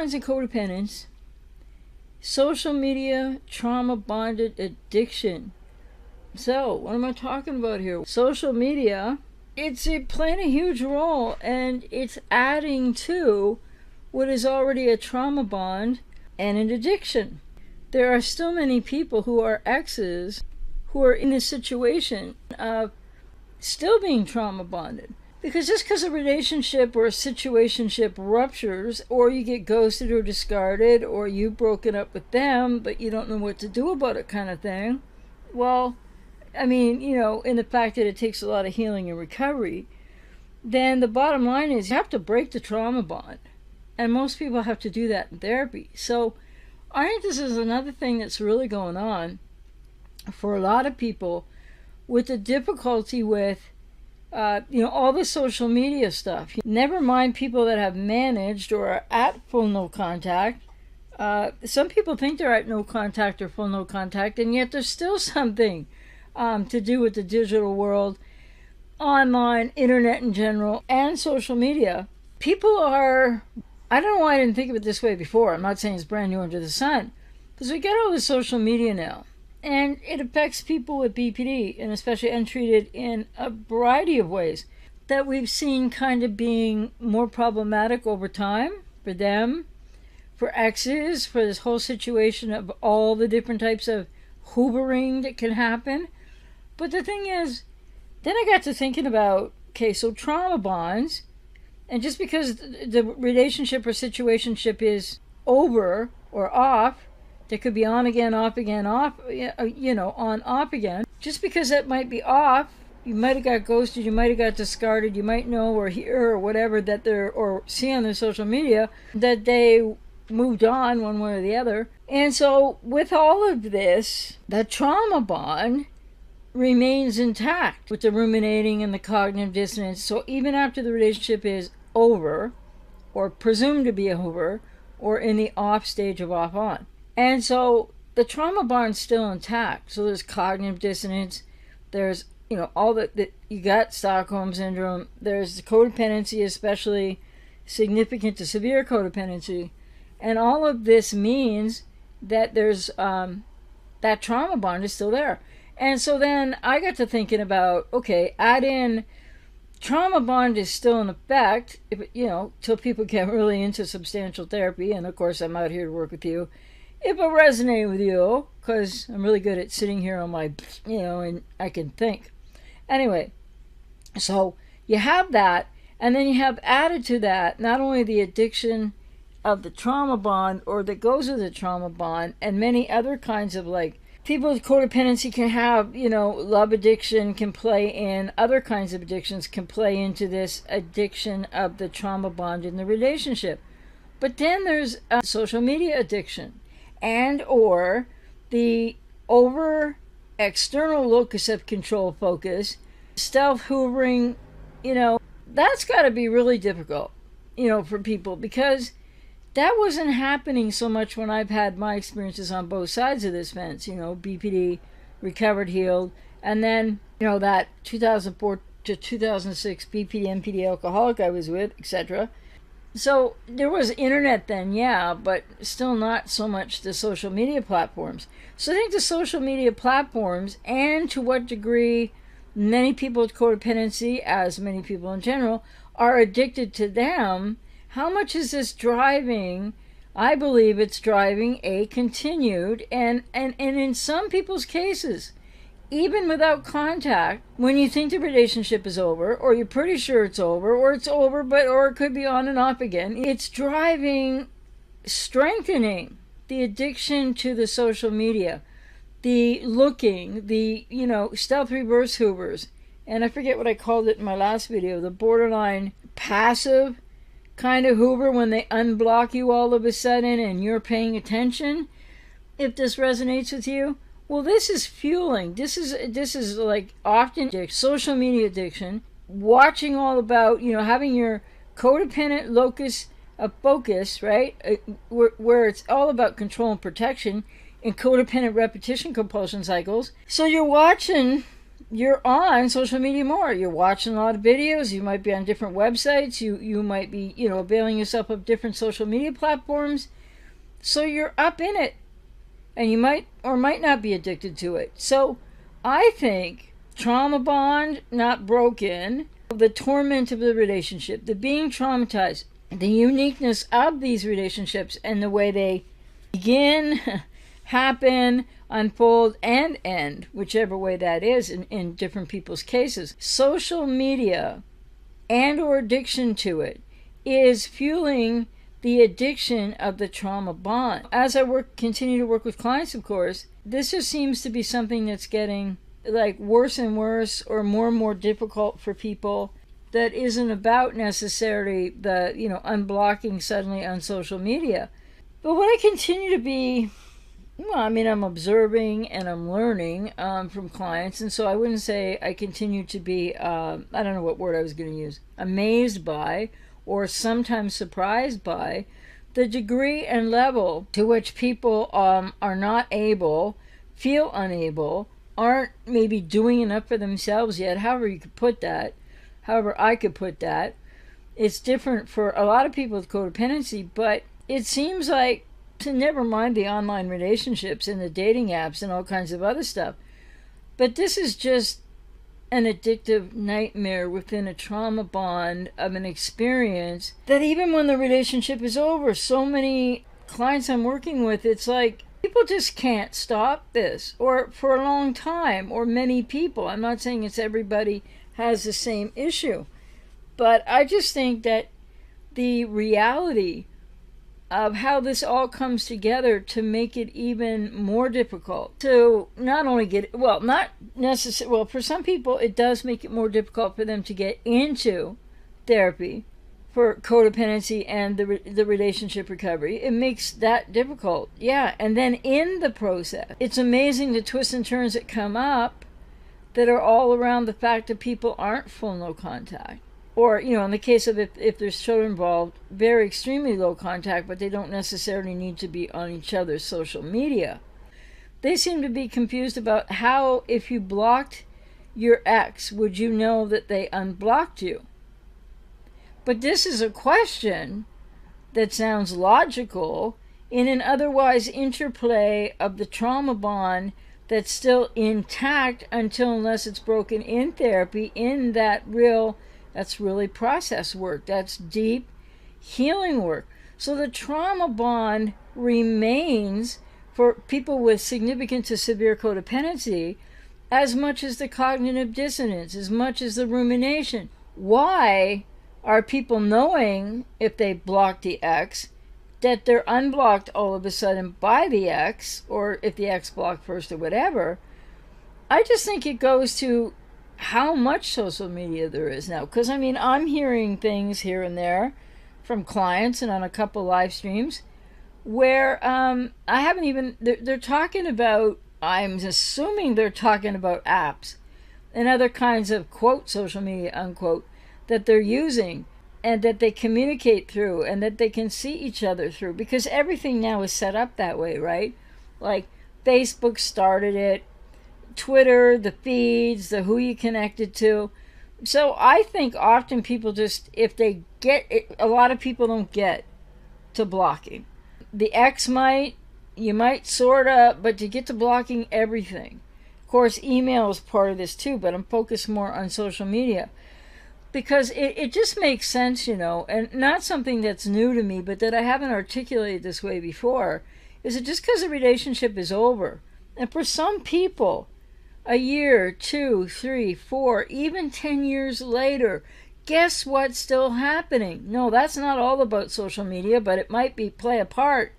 bonds and codependence, social media trauma bonded addiction. So, what am I talking about here? Social media, it's playing a huge role, and it's adding to what is already a trauma bond and an addiction. There are still many people who are exes who are in this situation of still being trauma bonded. Because just because a relationship or a situationship ruptures, or you get ghosted or discarded, or you've broken up with them, but you don't know what to do about it kind of thing, well, I mean, in the fact that it takes a lot of healing and recovery, then the bottom line is you have to break the trauma bond. And most people have to do that in therapy. So I think this is another thing that's really going on for a lot of people with the difficulty with, all the social media stuff. Never mind people that have managed or are at full no contact. Some people think they're at no contact or full no contact, and yet there's still something to do with the digital world, online, internet in general, and social media. People are, I don't know why I didn't think of it this way before. I'm not saying it's brand new under the sun, because we get all this social media now, and it affects people with BPD, and especially untreated, in a variety of ways that we've seen kind of being more problematic over time for them, for exes, for this whole situation of all the different types of hoovering that can happen. But the thing is, then I got to thinking about, okay, so trauma bonds, and just because the relationship or situationship is over or off, that could be on again, off again, off, on, off again. Just because that might be off, you might have got ghosted, you might have got discarded, you might know or hear or whatever that they're, or see on their social media, that they moved on one way or the other. And so with all of this, the trauma bond remains intact with the ruminating and the cognitive dissonance. So even after the relationship is over, or presumed to be over, or in the off stage of off on. And so the trauma bond's still intact. So there's cognitive dissonance, there's, all that you got Stockholm syndrome, there's codependency, especially significant to severe codependency. And all of this means that there's that trauma bond is still there. And so then I got to thinking about, okay, add in trauma bond is still in effect, till people get really into substantial therapy. And of course, I'm out here to work with you. If it resonates with you, because I'm really good at sitting here on my, and I can think. Anyway, so you have that, and then you have added to that not only the addiction of the trauma bond, or that goes with the trauma bond, and many other kinds of, like, people with codependency can have, love addiction can play in, other kinds of addictions can play into this addiction of the trauma bond in the relationship. But then there's a social media addiction, and or the over external locus of control focus, stealth hoovering, that's got to be really difficult, for people, because that wasn't happening so much when I've had my experiences on both sides of this fence, BPD, recovered, healed, and then, that 2004 to 2006 BPD, MPD alcoholic I was with, etc. So there was internet then, yeah, but still not so much the social media platforms. So I think the social media platforms, and to what degree many people with codependency, as many people in general, are addicted to them. How much is this driving? I believe it's driving a continued, and in some people's cases, even without contact, when you think the relationship is over, or you're pretty sure it's over, or it could be on and off again, it's driving, strengthening the addiction to the social media, the looking, the, stealth reverse hoovers, and I forget what I called it in my last video, the borderline passive kind of hoover, when they unblock you all of a sudden and you're paying attention. If this resonates with you, well, this is fueling. This is like often social media addiction, watching all about, having your codependent locus of focus, right? Where it's all about control and protection and codependent repetition compulsion cycles. So you're watching you're on social media more. You're watching a lot of videos. You might be on different websites. You might be, availing yourself of different social media platforms. So you're up in it. And you might or might not be addicted to it. So I think trauma bond not broken, the torment of the relationship, the being traumatized, the uniqueness of these relationships and the way they begin, happen, unfold, and end, whichever way that is in different people's cases. Social media and or addiction to it is fueling the addiction of the trauma bond. As I continue to work with clients, of course, this just seems to be something that's getting like worse and worse or more difficult for people. That isn't about necessarily the, unblocking suddenly on social media. But what I continue to be, I'm observing and I'm learning from clients. And so I wouldn't say I continue to be, I don't know what word I was going to use, amazed by or sometimes surprised by the degree and level to which people are not able, feel unable, aren't maybe doing enough for themselves yet, however you could put that, however I could put that. It's different for a lot of people with codependency, but it seems like, to never mind the online relationships and the dating apps and all kinds of other stuff, but this is just an addictive nightmare within a trauma bond of an experience that even when the relationship is over, so many clients I'm working with, it's like people just can't stop this, or for a long time, or many people. I'm not saying it's everybody has the same issue, but I just think that the reality of how this all comes together to make it even more difficult to not only get, not necessarily, for some people it does make it more difficult for them to get into therapy for codependency and the relationship recovery. It makes that difficult. Yeah, and then in the process, it's amazing the twists and turns that come up that are all around the fact that people aren't full no contact. Or, in the case of if there's children involved, very extremely low contact, but they don't necessarily need to be on each other's social media. They seem to be confused about how, if you blocked your ex, would you know that they unblocked you? But this is a question that sounds logical in an otherwise interplay of the trauma bond that's still intact unless it's broken in therapy, in that's really process work. That's deep healing work. So the trauma bond remains for people with significant to severe codependency as much as the cognitive dissonance, as much as the rumination. Why are people knowing, if they block the ex, that they're unblocked all of a sudden by the ex, or if the ex blocked first or whatever? I just think it goes to how much social media there is now. Because, I'm hearing things here and there from clients and on a couple live streams where I haven't even, they're talking about, I'm assuming they're talking about apps and other kinds of, quote, social media, unquote, that they're using and that they communicate through and that they can see each other through. Because everything now is set up that way, right? Like Facebook started it, Twitter, the feeds, the who you connected to. So I think often people just, if they get it, a lot of people don't get to blocking. The ex you might sort of, but to get to blocking everything. Of course, email is part of this too, but I'm focused more on social media. Because it just makes sense, and not something that's new to me, but that I haven't articulated this way before, is that just because a relationship is over, and for some people, a year, 2, 3, 4, even 10 years later, guess what's still happening? No, that's not all about social media, but it might play a part.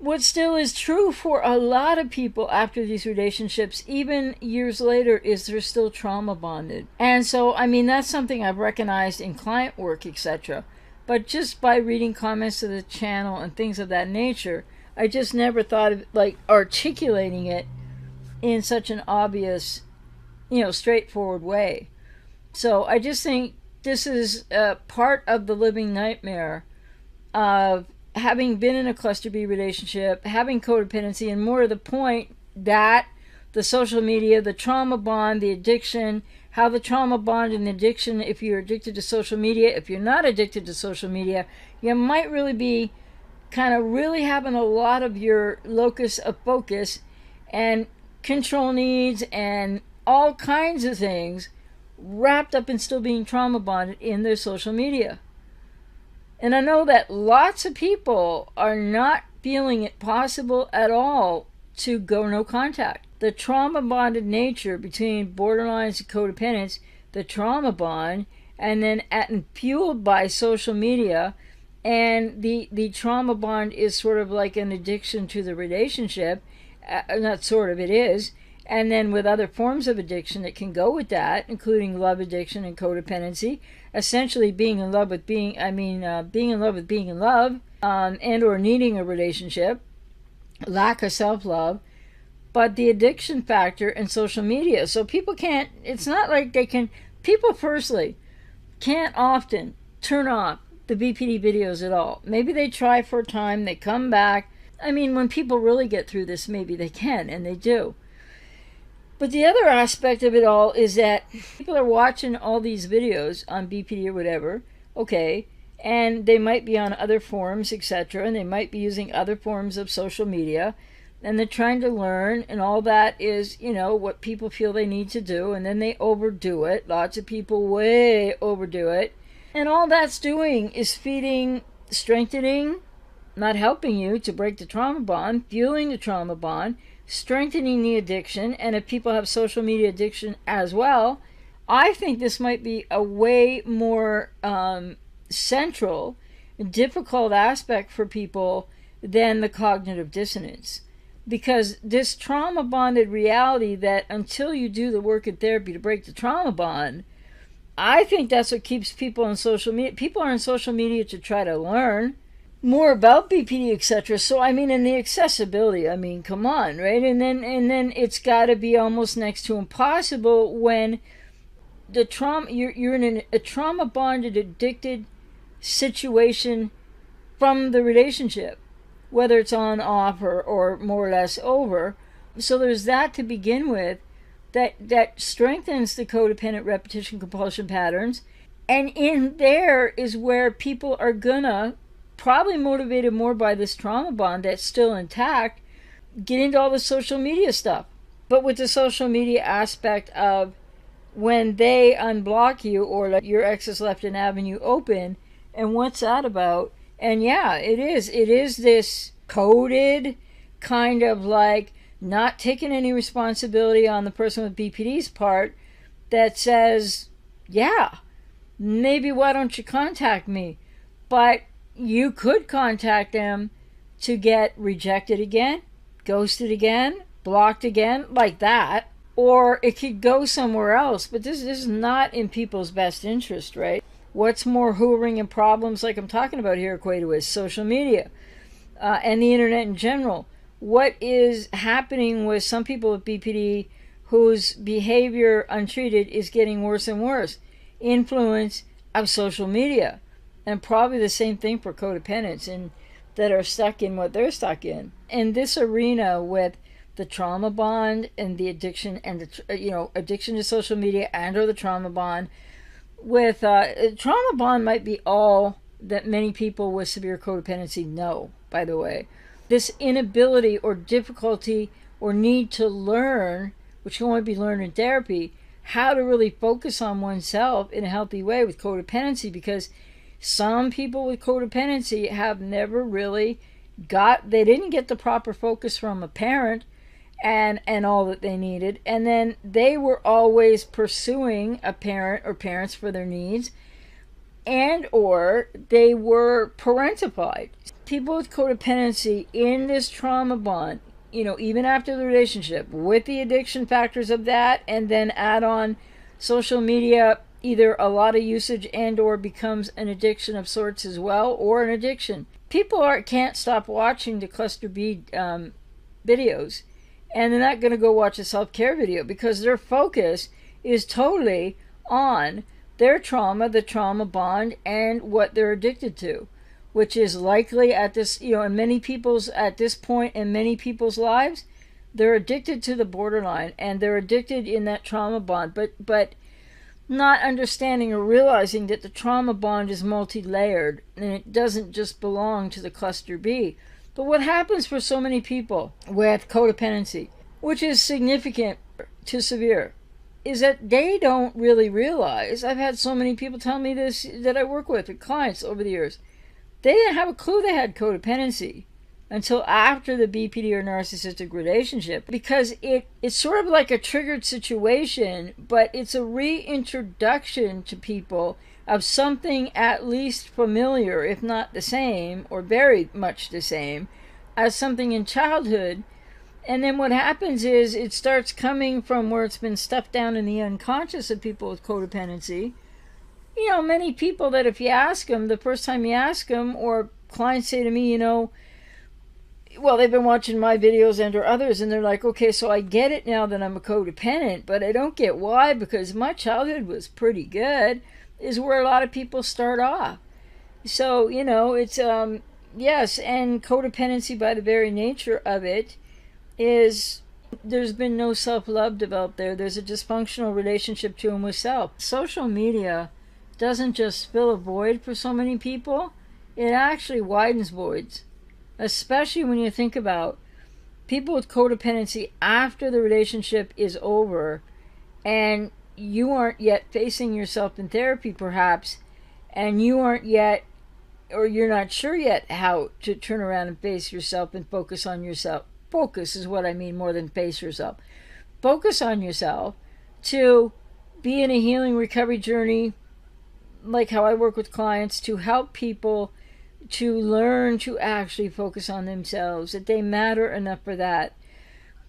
What still is true for a lot of people after these relationships, even years later, is they're still trauma bonded. And so, that's something I've recognized in client work, etc. But just by reading comments to the channel and things of that nature, I just never thought of articulating it in such an obvious, straightforward way. So I just think this is part of the living nightmare of having been in a cluster B relationship, having codependency, and more to the point, that the social media, the trauma bond, the addiction, how the trauma bond and the addiction, if you're addicted to social media, if you're not addicted to social media, you might really be kind of really having a lot of your locus of focus and control needs and all kinds of things wrapped up in still being trauma bonded in their social media. And I know that lots of people are not feeling it possible at all to go no contact. The trauma bonded nature between borderlines and codependence, the trauma bond, and then fueled by social media, and the trauma bond is sort of like an addiction to the relationship. Not sort of, it is. And then with other forms of addiction that can go with that, including love addiction and codependency, essentially being in love with being in love, and or needing a relationship, lack of self-love, but the addiction factor in social media. So people can't, it's not like they can, people firstly can't often turn off the BPD videos at all. Maybe they try for a time, they come back. I mean, when people really get through this, maybe they can, and they do. But the other aspect of it all is that people are watching all these videos on BPD or whatever, okay, and they might be on other forums, etc., and they might be using other forms of social media, and they're trying to learn, and all that is, you know, what people feel they need to do, and then they overdo it. Lots of people way overdo it. And all that's doing is feeding, strengthening, not helping you to break the trauma bond, fueling the trauma bond, strengthening the addiction. And if people have social media addiction as well, I think this might be a way more central, difficult aspect for people than the cognitive dissonance. Because this trauma bonded reality that until you do the work in therapy to break the trauma bond, I think that's what keeps people on social media. People are on social media to try to learn more about BPD, etc. So I mean, and the accessibility, I mean, come on, right? And then it's got to be almost next to impossible when the trauma, you're in a trauma bonded, addicted situation from the relationship, whether it's on, off, or more or less over. So there's that to begin with, that strengthens the codependent repetition compulsion patterns. And in there is where people are gonna, probably motivated more by this trauma bond that's still intact, get into all the social media stuff. But with the social media aspect of when they unblock you, or like your ex has left an avenue open, and what's that about? And yeah, it is this coded kind of like not taking any responsibility on the person with BPD's part that says, yeah, maybe why don't you contact me? But you could contact them to get rejected again, ghosted again, blocked again, like that. Or it could go somewhere else, but this is not in people's best interest, right? What's more hoovering and problems like I'm talking about here equated with social media and the internet in general. What is happening with some people with BPD whose behavior untreated is getting worse and worse? Influence of social media. And probably the same thing for codependents and that are stuck in what they're stuck in. In this arena with the trauma bond and the addiction and the addiction to social media and or the trauma bond, with trauma bond might be all that many people with severe codependency know, by the way. This inability or difficulty or need to learn, which can only be learned in therapy, how to really focus on oneself in a healthy way with codependency, because some people with codependency have never really they didn't get the proper focus from a parent and all that they needed, and then they were always pursuing a parent or parents for their needs, and or they were parentified. People with codependency in this trauma bond, even after the relationship, with the addiction factors of that, and then add on social media, either a lot of usage and or becomes an addiction of sorts as well, or an addiction. People can't stop watching the cluster B videos, and they're not going to go watch a self-care video because their focus is totally on their trauma, the trauma bond, and what they're addicted to, which is likely at this, in many people's, at this point in many people's lives, They're addicted to the borderline, and they're addicted in that trauma bond, but not understanding or realizing that the trauma bond is multi-layered and it doesn't just belong to the cluster B. But what happens for so many people with codependency, which is significant to severe, is that they don't really realize. I've had so many people tell me this that I work with clients over the years. They didn't have a clue they had codependency until after the BPD or narcissistic relationship, because it's sort of like a triggered situation, but it's a reintroduction to people of something at least familiar, if not the same, or very much the same, as something in childhood. And then what happens is it starts coming from where it's been stuffed down in the unconscious of people with codependency. You know, many people that if you ask them, the first time you ask them, or clients say to me, well, they've been watching my videos and or others, and they're like, okay, so I get it now that I'm a codependent, but I don't get why, because my childhood was pretty good, is where a lot of people start off. So, it's, yes, and codependency by the very nature of it is there's been no self-love developed there. There's a dysfunctional relationship to and with self. Social media doesn't just fill a void for so many people, it actually widens voids. Especially when you think about people with codependency after the relationship is over and you aren't yet facing yourself in therapy perhaps, and you aren't yet, or you're not sure yet how to turn around and face yourself and focus on yourself. Focus is what I mean more than face yourself. Focus on yourself to be in a healing recovery journey, like how I work with clients, to help people to learn to actually focus on themselves, that they matter enough for that,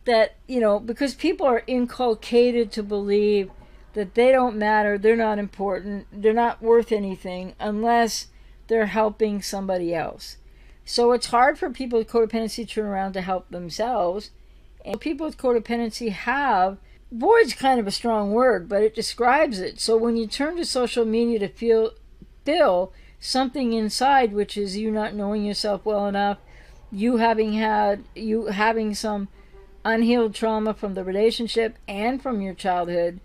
because people are inculcated to believe that they don't matter, they're not important, they're not worth anything unless they're helping somebody else. So it's hard for people with codependency to turn around to help themselves. And people with codependency have, void's kind of a strong word, but it describes it. So when you turn to social media to fill something inside, which is you not knowing yourself well enough, you having some unhealed trauma from the relationship and from your childhood,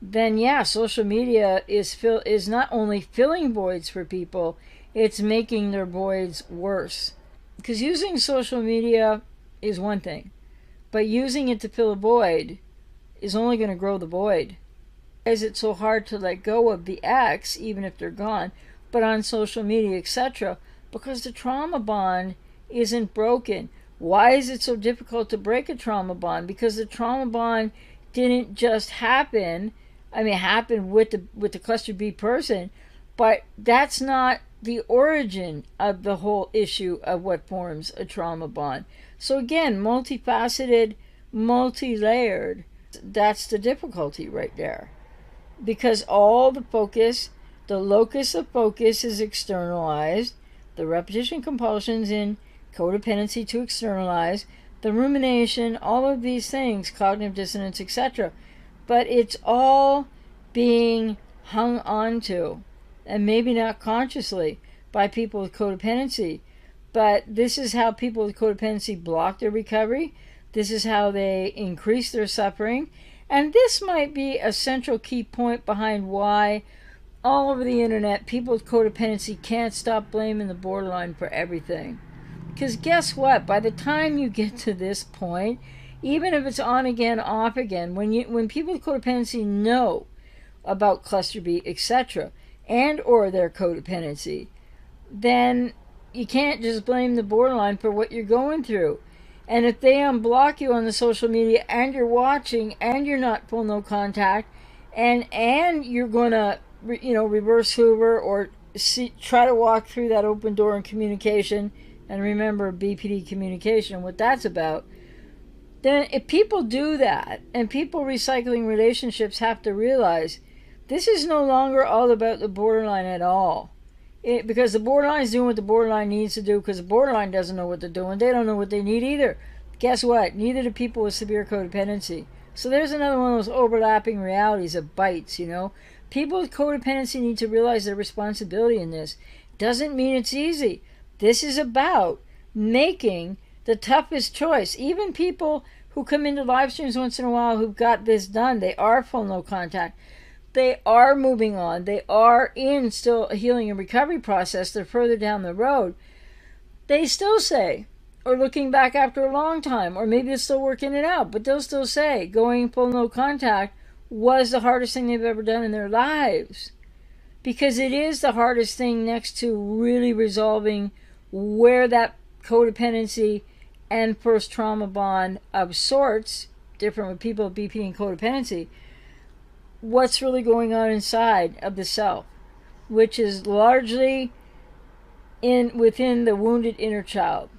then yeah, social media is not only filling voids for people, it's making their voids worse. Because using social media is one thing, but using it to fill a void is only going to grow the void. Why is it so hard to let go of the ex, even if they're gone, but on social media, etc.? Because the trauma bond isn't broken. Why is it so difficult to break a trauma bond? Because the trauma bond didn't just happen. Happen with the cluster B person, but that's not the origin of the whole issue of what forms a trauma bond. So again, multifaceted, multi-layered, that's the difficulty right there. Because all the focus, the locus of focus is externalized, the repetition compulsions in codependency to externalize, the rumination, all of these things, cognitive dissonance, etc. But it's all being hung on to, and maybe not consciously, by people with codependency. But this is how people with codependency block their recovery. This is how they increase their suffering. And this might be a central key point behind why all over the internet people with codependency can't stop blaming the borderline for everything. Because guess what? By the time you get to this point, even if it's on again, off again, when people with codependency know about cluster B, etc., and or their codependency, then you can't just blame the borderline for what you're going through. And if they unblock you on the social media and you're watching and you're not full no contact, and you're going to reverse Hoover or try to walk through that open door in communication, and remember BPD communication, what that's about, then if people do that, and people recycling relationships have to realize this is no longer all about the borderline at all. Because the borderline is doing what the borderline needs to do, because the borderline doesn't know what they're doing. They don't know what they need either. Guess what? Neither do people with severe codependency. So there's another one of those overlapping realities of bites, People with codependency need to realize their responsibility in this. Doesn't mean it's easy. This is about making the toughest choice. Even people who come into live streams once in a while who've got this done. They are full no contact. They are moving on. They are in still a healing and recovery process. They're further down the road. They still say, or looking back after a long time, or maybe it's still working it out, but they'll still say going full no contact was the hardest thing they've ever done in their lives. Because it is the hardest thing next to really resolving where that codependency and first trauma bond of sorts, different with people with BP and codependency, what's really going on inside of the self, which is largely within the wounded inner child.